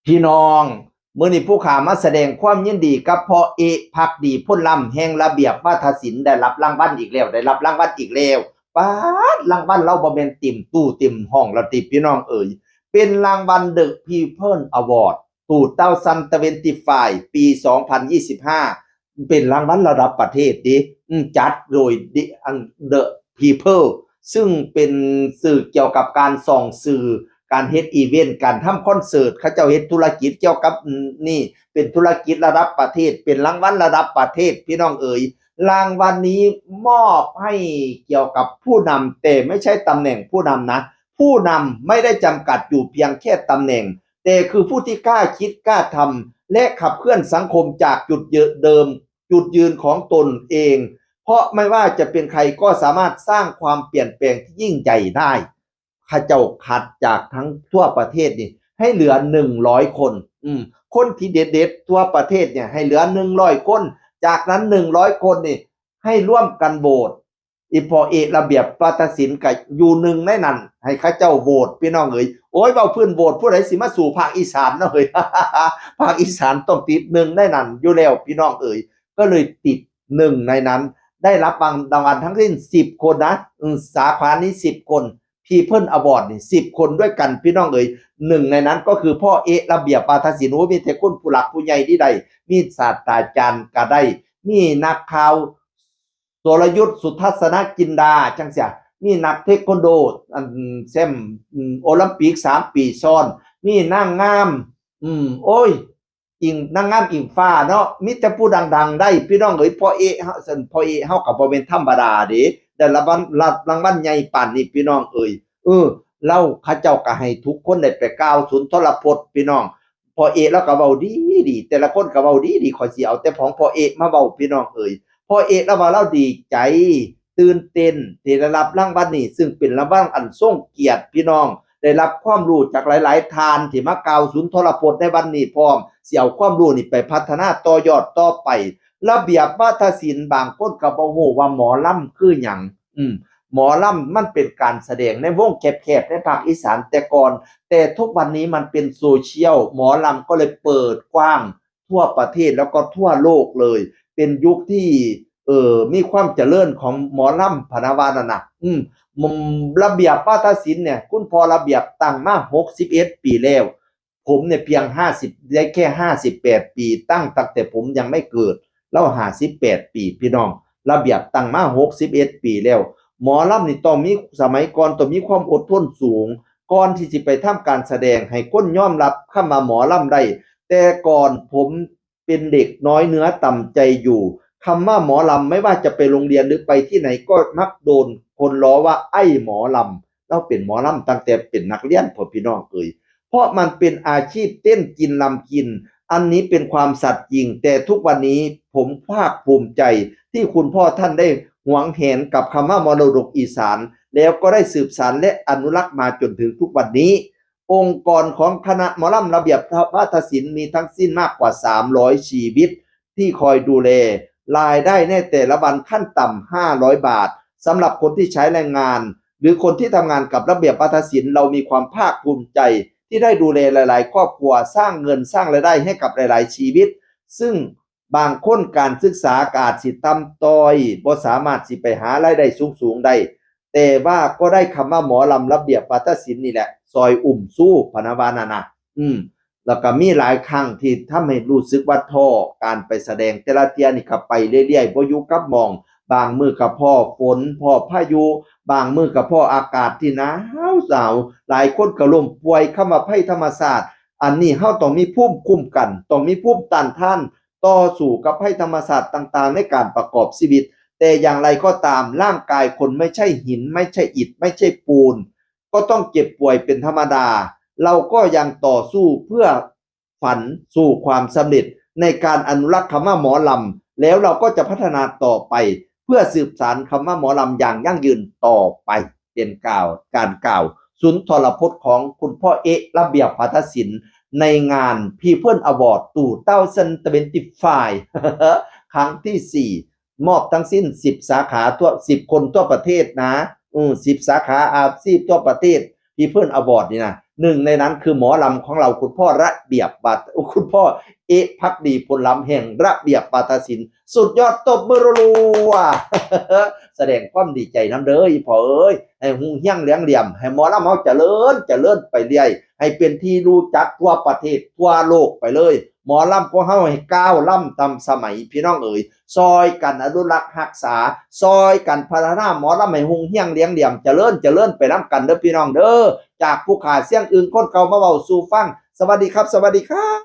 พี่น้องมื้อนี้ผู้ขามาแสดงความยินดีกับพ่อเอกภักดีพ้นลำแห่งระเบียบวาทศิลป์ได้รับรางวัลอีกแล้วป๊าดรางวัลเราบ่แม่นติ่มตู้ติ่มห้องละติพี่น้องเอ๋ยเป็นรางวัล The People Award 2025ปี2025เป็นรางวัลระดับประเทศดิจัดโดย The People ซึ่งเป็นสื่อเกี่ยวกับการส่องสื่อการเฮ็ดอีเวนต์การทำคอนเสิร์ตเขาเจ้าเฮ็ดธุรกิจเกี่ยวกับนี่เป็นธุรกิจระดับประเทศเป็นรางวัลระดับประเทศพี่น้องเอ๋ยรางวัลนี้มอบให้เกี่ยวกับผู้นำแต่ไม่ใช่ตำแหน่งผู้นำนะผู้นำไม่ได้จำกัดอยู่เพียงแค่ตำแหน่งแต่คือผู้ที่กล้าคิดกล้าทำและขับเคลื่อนสังคมจากจุดเดิมจุดยืนของตนเองเพราะไม่ว่าจะเป็นใครก็สามารถสร้างความเปลี่ยนแปลงที่ยิ่งใหญ่ได้ข้าเจ้าคัดจากทั้งทั่วประเทศนี่ให้เหลือ100คนคนที่เด็ดๆทั่วประเทศเนี่ยให้เหลือ100คนจากนั้น100คนนี่ให้ร่วมกันโหวตอีพอเอกระเบียบวาทศิลป์กับอยู่หนึ่งในนั้นให้ข้าเจ้าโหวตพี่น้องเอ๋ยโอ้ยเว้าพื้นโหวตผู้ใดสิมาสู่ภาคอีสานเนาะเฮ้ย ภาคอีสานต้องติดหนึ่งในนั้นอยู่แล้วพี่น้องเอ๋ยก็เลยติดหนึ่งในนั้นได้รับรางวัลทั้งสิ้น10คนนะสาขานี้10คนPeople Award นี่10คนด้วยกันพี่น้องเอ๋ยหนึ่งในนั้นก็คือพ่อเอกระเบียบวาทศิลป์มีแต่คนผู้หลักผู้ใหญ่ที่ใดมีศาสตราจารย์ก็ได้มีนักข่าวสรยุทธสุทัศนจินดาจังเสียมีนักเทควันโดแชมป์โอลิมปิก3ปีซ้อนมีนางงามโอ้ยอิงนางงามอิงฟ้าเนาะมีแต่ผู้ดังๆได้พี่น้องเอ๋ยพ่อเอกเฮาก็บ่แม่นธรรมดาเด้แต่รางวัลใหญ่ปานนี้พี่น้องเอ๋ยเราเขาเจ้าก็ให้ทุกคนได้ไปกล่าวสุนทรพจน์พี่น้องพ่อเอกแล้วก็เว้าดีแต่ละคนก็เว้าดีขอยสิเอาแต่ของพ่อเอกมาเว้าพี่น้องเอ๋ยพ่อเอกแล้วว่าเราดีใจตื่นเต้นที่ได้รับรางวัลนี้ซึ่งเป็นรางวัลอันทรงเกียรติพี่น้องได้รับความรู้จากหลายๆท่านที่มากล่าวสุนทรพจน์ในวันนี้พร้อมสิเอาความรู้นี่ไปพัฒนาต่อยอดต่อไประเบียบวาทศิลป์บางคนก็บ่ฮู้ว่าหมอลำคือหยังหมอลำมันเป็นการแสดงในวงแคบๆในภาคอีสานแต่ก่อนแต่ทุกวันนี้มันเป็นโซเชียลหมอลำก็เลยเปิดกว้างทั่วประเทศแล้วก็ทั่วโลกเลยเป็นยุคที่มีความเจริญของหมอลำพนาวานั่นน่ะระเบียบวาทศิลป์เนี่ยคุณพ่อระเบียบตั้งมา61ปีแล้วผมเนี่ยเพียง50ได้แค่58ปีตั้งแต่ผมยังไม่เกิดแล้ว58ปีพี่น้องระเบียบตั้งมา61ปีแล้วหมอลำนี่ต้องมีสมัยก่อนต้องมีความอดทนสูงก่อนที่สิไปทำการแสดงให้คนยอมรับคำว่าหมอลำได้แต่ก่อนผมเป็นเด็กน้อยเนื้อต่ำใจอยู่คำว่าหมอลำไม่ว่าจะไปโรงเรียนหรือไปที่ไหนก็มักโดนคนล้อว่าไอ้หมอลำเราเป็นหมอลำตั้งแต่เป็นนักเรียนพ่อพี่น้องเอ่ยเพราะมันเป็นอาชีพเต้นกินลำกินอันนี้เป็นความสัตย์จริงแต่ทุกวันนี้ผมภาคภูมิใจที่คุณพ่อท่านได้หวงแหนกับคำว่ามรดกอีสานแล้วก็ได้สืบสานและอนุรักษ์มาจนถึงทุกวันนี้องค์กรของคณะหมอลำระเบียบวาทศิลป์มีทั้งสิ้นมากกว่า300ชีวิตที่คอยดูแลรายได้ในแต่ละวันขั้นต่ำ500บาทสำหรับคนที่ใช้แรงงานหรือคนที่ทำงานกับระเบียบวาทศิลป์เรามีความภาคภูมิใจที่ได้ดูแลหลายๆครอบครัวสร้างเงินสร้างรายได้ให้กับหลายๆชีวิตซึ่งบางคนการศึกษาอาจสิต่ำต้อยบ่สามารถสิไปหารายได้สูงได้แต่ว่าก็ได้คำว่าหมอลำระเบียบวาทศิลป์นี่แหละซอยสู้พนาวานานะแล้วก็มีหลายครั้งที่ทำให้รู้สึกว่าท้อการไปแสดงแต่ละเที่ยนี่ก็ไปเรื่อยๆบ่อยู่กับหม้องบางมื้อก็พ้อฝนพ้อพายุบางมื้อก็พ้ออากาศที่หนาวสาวหลายคนก็ล้มป่วยคำว่าภัยธรรมชาติอันนี้เฮาต้องมีภูมิคุ้มกันต้องมีภูมิต้านทานต่อสู้กับภัยธรรมชาติต่างๆในการประกอบชีวิตแต่อย่างไรก็ตามร่างกายคนไม่ใช่หินไม่ใช่อิฐไม่ใช่ปูนก็ต้องเจ็บป่วยเป็นธรรมดาเราก็ยังต่อสู้เพื่อฝันสู่ความสำเร็จในการอนุรักษ์คำว่าหมอลำแล้วเราก็จะพัฒนาต่อไปเพื่อสืบสานคำว่าหมอลำอย่างยั่งยืนต่อไปเป็นการกล่าวสุนทรพจน์ของคุณพ่อเอกระเบียบวาทศิลป์ในงาน People Award 2025 ครั้งที่4มอบทั้งสิ้น10สาขาทั่ว10คนทั่วประเทศนะ10สาขาอาชีพทั่วประเทศ People Award นี่นะ หนึ่งในนั้นคือหมอลำของเราคุณพ่อระเบียบบัตรคุณพ่อเอะพักดีพลลำแห่งระเบียบปาทศิลป์สุดยอดตบมือรัวๆแสดงความดีใจน้ำเด้อพ่อเอ้ยให้หุงเฮี้ยงเลี้ยงเหลี่ยมให้หมอลำเขาเจริญไปเรื่อยให้เป็นที่รู้จักทั่วประเทศทั่วโลกไปเลยหมอลำของเฮาให้ก้าวล่ำตามสมัยพี่น้องเอ๋ยซอยกันอนุรักษ์รักษาซอยกันพัฒนาหมอลำให้หุงเฮี้ยงเลี้ยงเหลี่ยมเจริญไปนํกันเด้อพี่น้องเด้อจากผู้ขาเสียงอื่นคนเก่ามาเว้าสู่ฟังสวัสดีครับสวัสดีครับ